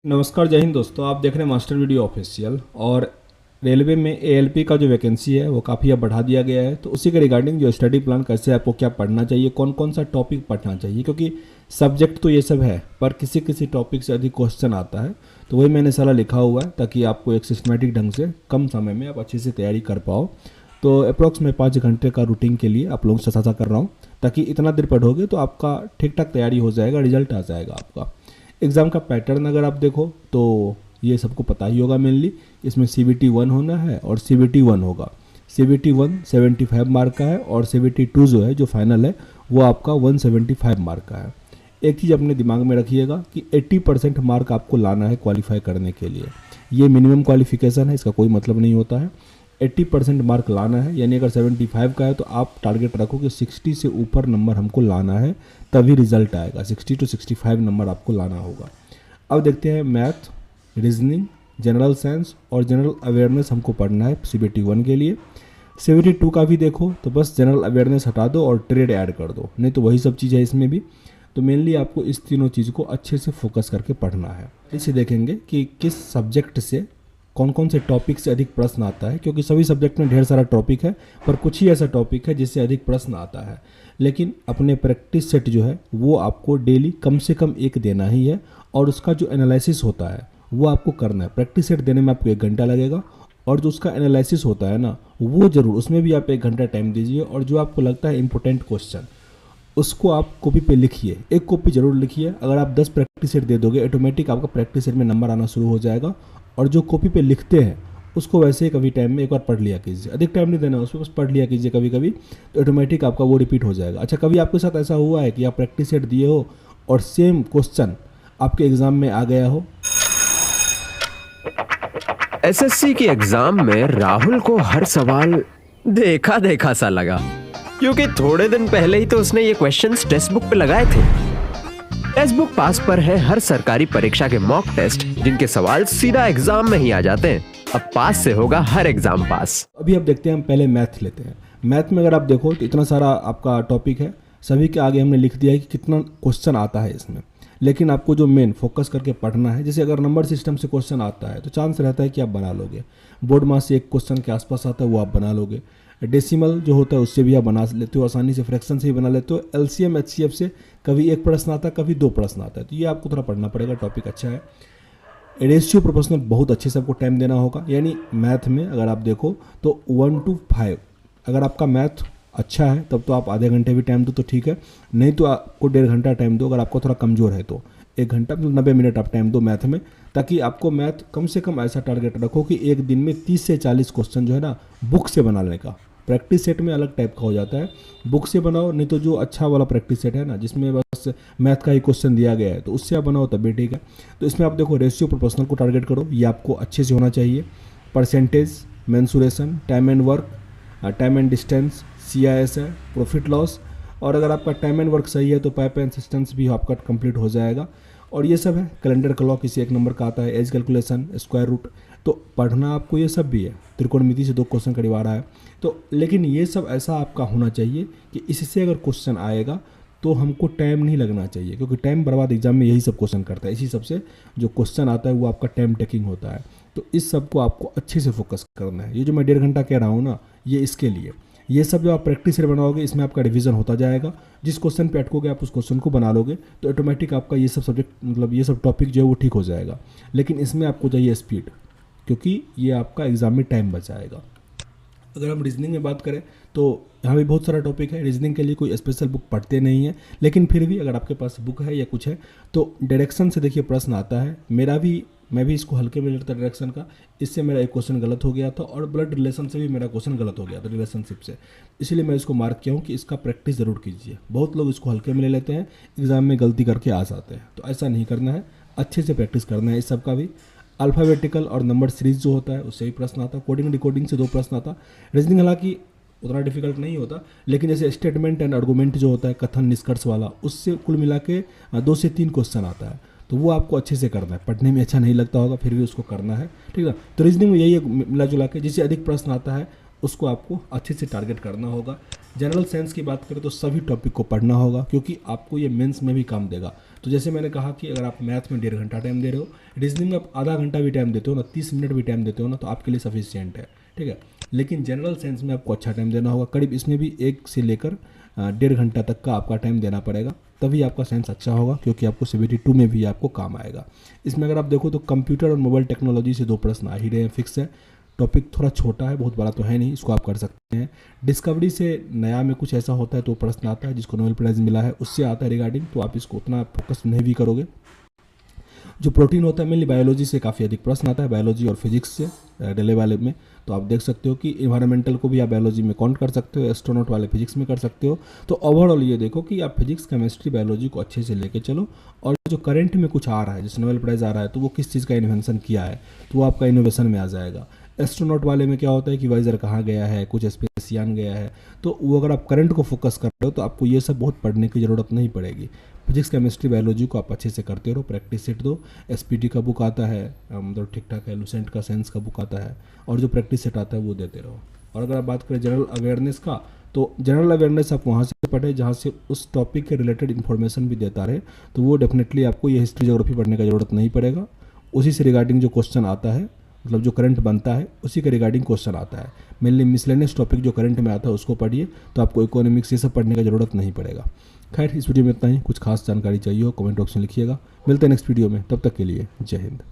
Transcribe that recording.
नमस्कार, जय हिंद दोस्तों। आप देख रहे हैं मास्टर वीडियो ऑफिशियल। और रेलवे में एएलपी का जो वैकेंसी है वो काफ़ी अब बढ़ा दिया गया है। तो उसी के रिगार्डिंग जो स्टडी प्लान कैसे आपको क्या पढ़ना चाहिए, कौन कौन सा टॉपिक पढ़ना चाहिए, क्योंकि सब्जेक्ट तो ये सब है पर किसी किसी टॉपिक से अधिक क्वेश्चन आता है। तो वही मैंने सारा लिखा हुआ है ताकि आपको एक सिस्टमेटिक ढंग से कम समय में आप अच्छे से तैयारी कर पाओ। तो अप्रॉक्स मैं 5 घंटे का रूटीन के लिए आप लोगों से साझा कर रहा हूँ ताकि इतना देर पढ़ोगे तो आपका ठीक ठाक तैयारी हो जाएगा, रिजल्ट आ जाएगा आपका। एग्ज़ाम का पैटर्न अगर आप देखो तो ये सबको पता ही होगा। मेनली इसमें CBT 1 होना है और CBT 1 होगा। CBT 1 75 मार्क का है और CBT 2 जो है जो फाइनल है वो आपका 175 मार्क का है। एक चीज़ अपने दिमाग में रखिएगा कि 80% मार्क आपको लाना है क्वालिफाई करने के लिए। ये मिनिमम क्वालिफिकेशन है, इसका कोई मतलब नहीं होता है। 80% मार्क लाना है, यानी अगर 75 का है तो आप टारगेट रखो कि 60 से ऊपर नंबर हमको लाना है, तभी रिजल्ट आएगा। 60 to 65 नंबर आपको लाना होगा। अब देखते हैं मैथ, रीजनिंग, जनरल साइंस और जनरल अवेयरनेस हमको पढ़ना है CBT 1 के लिए। CBT 2 का भी देखो तो बस जनरल अवेयरनेस हटा दो और ट्रेड ऐड कर दो, नहीं तो वही सब चीज़ है इसमें भी। तो मेनली आपको इस तीनों चीज़ को अच्छे से फोकस करके पढ़ना है। इसे देखेंगे कि किस सब्जेक्ट से कौन कौन से टॉपिक से अधिक प्रश्न आता है, क्योंकि सभी सब्जेक्ट में ढेर सारा टॉपिक है पर कुछ ही ऐसा टॉपिक है जिससे अधिक प्रश्न आता है। लेकिन अपने प्रैक्टिस सेट जो है वो आपको डेली कम से कम एक देना ही है और उसका जो एनालिसिस होता है वो आपको करना है। प्रैक्टिस सेट देने में आपको 1 घंटा लगेगा और जो उसका एनालिसिस होता है ना वो ज़रूर, उसमें भी आप 1 घंटा टाइम दीजिए। और जो आपको लगता है इंपॉर्टेंट क्वेश्चन उसको आप कॉपी पे लिखिए, एक कॉपी जरूर लिखिए। अगर आप 10 प्रैक्टिस सेट दे दोगे ऑटोमेटिक आपका प्रैक्टिस सेट में नंबर आना शुरू हो जाएगा। और जो कॉपी पे लिखते हैं उसको वैसे ही कभी टाइम में एक बार पढ़ लिया कीजिए, अधिक टाइम नहीं देना उसको, बस पढ़ लिया कीजिए कभी कभी, तो ऑटोमेटिक आपका वो रिपीट हो जाएगा। अच्छा, कभी आपके साथ ऐसा हुआ है कि आप प्रैक्टिस सेट दिए हो और सेम क्वेश्चन आपके एग्जाम में आ गया हो? SSC के एग्जाम में राहुल को हर सवाल देखा देखा सा लगा, क्योंकि थोड़े दिन पहले ही तो उसने ये क्वेश्चंस टेक्स्ट बुक पे लगाए थे। टेक्स्ट बुक पास पर है हर सरकारी परीक्षा के मॉक टेस्ट, जिनके सवाल सीधा एग्जाम में ही आ जाते हैं। अब पास से होगा हर एग्जाम पास। अभी अब देखते हैं, हम पहले मैथ लेते हैं। मैथ में अगर आप देखो तो इतना सारा आपका टॉपिक है, सभी के आगे हमने लिख दिया है कि कितना क्वेश्चन आता है इसमें। लेकिन आपको जो मेन फोकस करके पढ़ना है, जैसे अगर नंबर सिस्टम से क्वेश्चन आता है तो चांस रहता है कि आप बना लोगे। बोर्ड मार्क्स से एक क्वेश्चन के आसपास आता है वो आप बना लोगे। डेसिमल जो होता है उससे भी आप बना लेते हो आसानी से, फ्रैक्शन से भी बना लेते हो। LCM HCF से कभी 1 प्रश्न आता है, कभी 2 प्रश्न आता है, तो ये आपको थोड़ा पढ़ना पड़ेगा। टॉपिक अच्छा है। रेशियो प्रोपोर्शनल बहुत अच्छे से आपको टाइम देना होगा। यानी मैथ में अगर आप देखो तो 1 to 5, अगर आपका मैथ अच्छा है तब तो आप आधे घंटे भी टाइम दो तो ठीक है, नहीं तो आपको 1.5 घंटा टाइम दो। अगर आपको थोड़ा कमज़ोर है तो 1 घंटा मतलब 90 मिनट आप टाइम दो मैथ में, ताकि आपको मैथ कम से कम ऐसा टारगेट रखो कि एक दिन में 30 से 40 क्वेश्चन जो है ना बुक से बनाने का। प्रैक्टिस सेट में अलग टाइप का हो जाता है, बुक से बनाओ, नहीं तो जो अच्छा वाला प्रैक्टिस सेट है ना जिसमें बस मैथ का ही क्वेश्चन दिया गया है तो उससे आप बनाओ तब भी ठीक है। तो इसमें आप देखो रेशियो प्रोपोर्शनल को टारगेट करो, ये आपको अच्छे से होना चाहिए। Percentage, mensuration, time and work, time and distance, CIS है, प्रॉफिट लॉस। और अगर आपका टाइम एंड वर्क सही है तो पाइप एंड सिस्टेंस भी आपका कंप्लीट हो जाएगा। और ये सब है। कैलेंडर क्लॉक इसी 1 नंबर का आता है। एज कैलकुलेशन, स्क्वायर रूट, तो पढ़ना आपको ये सब भी है। त्रिकोणमिति से 2 क्वेश्चन करीब आ रहा है तो, लेकिन ये सब ऐसा आपका होना चाहिए कि इससे अगर क्वेश्चन आएगा तो हमको टाइम नहीं लगना चाहिए, क्योंकि टाइम बर्बाद एग्जाम में यही सब क्वेश्चन करता है। इसी सब से जो क्वेश्चन आता है वो आपका टाइम टेकिंग होता है। तो इस सब को आपको अच्छे से फोकस करना है। ये जो मैं 1.5 घंटा कह रहा हूँ ना, ये इसके लिए। ये सब जो आप प्रैक्टिस सेट बनाओगे इसमें आपका रिवीजन होता जाएगा। जिस क्वेश्चन पे अटकोगे आप उस क्वेश्चन को बना लोगे तो ऑटोमेटिक आपका ये सब सब्जेक्ट मतलब ये सब टॉपिक जो है वो ठीक हो जाएगा। लेकिन इसमें आपको चाहिए स्पीड, क्योंकि ये आपका एग्जाम में टाइम बचाएगा। अगर हम रीजनिंग में बात करें तो यहाँ भी बहुत सारा टॉपिक है। रीजनिंग के लिए कोई स्पेशल बुक पढ़ते नहीं है, लेकिन फिर भी अगर आपके पास बुक है या कुछ है तो डायरेक्शन से देखिए प्रश्न आता है। मैं भी इसको हल्के में लेता डायरेक्शन का, इससे मेरा एक क्वेश्चन गलत हो गया था। और ब्लड रिलेशन से भी मेरा क्वेश्चन गलत हो गया था, रिलेशनशिप से। इसलिए मैं इसको मार्क किया हूँ कि इसका प्रैक्टिस ज़रूर कीजिए। बहुत लोग इसको हल्के में ले लेते हैं, एग्जाम में गलती करके आ जाते हैं, तो ऐसा नहीं करना है। अच्छे से प्रैक्टिस करना है इस सब का भी। अल्फ़ाबेटिकल और नंबर सीरीज जो होता है उससे भी प्रश्न आता है। कोडिंग डिकोडिंग से 2 प्रश्न आता। रीजनिंग हालांकि उतना डिफिकल्ट नहीं होता, लेकिन जैसे स्टेटमेंट एंड आर्गूमेंट जो होता है, कथन निष्कर्ष वाला, उससे कुल मिला के 2 से 3 क्वेश्चन आता है। तो वो आपको अच्छे से करना है। पढ़ने में अच्छा नहीं लगता होगा फिर भी उसको करना है, ठीक है। तो रीजनिंग में यही है, मिला जुला के जिससे अधिक प्रश्न आता है उसको आपको अच्छे से टारगेट करना होगा। जनरल साइंस की बात करें तो सभी टॉपिक को पढ़ना होगा, क्योंकि आपको ये मेंस में भी काम देगा। तो जैसे मैंने कहा कि अगर आप मैथ में 1.5 घंटा टाइम दे रहे हो, रीजनिंग में आप आधा घंटा भी टाइम देते हो ना, 30 मिनट भी टाइम देते हो ना, तो आपके लिए सफिशियंट है, ठीक है। लेकिन जनरल साइंस में आपको अच्छा टाइम देना होगा, करीब इसमें भी 1 से लेकर 1.5 घंटा तक का आपका टाइम देना पड़ेगा, तभी आपका साइंस अच्छा होगा, क्योंकि आपको CBT 2 में भी आपको काम आएगा। इसमें अगर आप देखो तो कंप्यूटर और मोबाइल टेक्नोलॉजी से 2 प्रश्न आ ही रहे हैं, फिक्स है। टॉपिक थोड़ा छोटा है, बहुत बड़ा तो है नहीं, इसको आप कर सकते हैं। डिस्कवरी से नया में कुछ ऐसा होता है तो प्रश्न आता है जिसको नोबेल प्राइज़ मिला है, उससे आता है रिगार्डिंग, तो आप इसको उतना फोकस नहीं भी करोगे। जो प्रोटीन होता है मेनली बायोलॉजी से काफ़ी अधिक प्रश्न आता है, बायोलॉजी और फिजिक्स से डेले वाले में। तो आप देख सकते हो कि इन्वायरमेंटल को भी आप बायोलॉजी में काउंट कर सकते हो, एस्ट्रोनॉट वाले फिजिक्स में कर सकते हो। तो ओवरऑल ये देखो कि आप फिजिक्स, केमिस्ट्री, बायोलॉजी को अच्छे से लेके चलो, और जो करंट में कुछ आ रहा है, जैसे नोबेल प्राइज़ आ रहा है, तो वो किस चीज़ का इन्वेंशन किया है, तो वो आपका इनोवेशन में आ जाएगा। एस्ट्रोनॉट वाले में क्या होता है कि वाइजर कहाँ गया है, कुछ स्पेसयान गया है, तो वो अगर आप करंट को फोकस कर रहे हो तो आपको ये सब बहुत पढ़ने की ज़रूरत नहीं पड़ेगी। फिजिक्स, केमिस्ट्री, बायोलॉजी को आप अच्छे से करते रहो, प्रैक्टिस सेट दो। SPT का बुक आता है, मतलब ठीक ठाक है, लूसेंट का साइंस का बुक आता है, और जो प्रैक्टिस सेट आता है वो देते रहो। और अगर आप बात करें जनरल अवेयरनेस का, तो जनरल अवेयरनेस आप वहाँ से पढ़े जहाँ से उस टॉपिक के रिलेटेड इन्फॉर्मेशन भी देता रहे, तो वो डेफिनेटली आपको ये हिस्ट्री, ज्योग्राफी पढ़ने का ज़रूरत नहीं पड़ेगा। उसी से रिगार्डिंग जो क्वेश्चन आता है, मतलब जो करंट बनता है उसी के रिगार्डिंग क्वेश्चन आता है। मेनली मिसलेनियस टॉपिक जो करंट में आता है उसको पढ़िए, तो आपको इकोनॉमिक्स ये सब पढ़ने का ज़रूरत नहीं पड़ेगा। खैर, इस वीडियो में इतना ही। कुछ खास जानकारी चाहिए हो कमेंट बॉक्स में लिखिएगा। मिलते हैं नेक्स्ट वीडियो में, तब तक के लिए जय हिंद।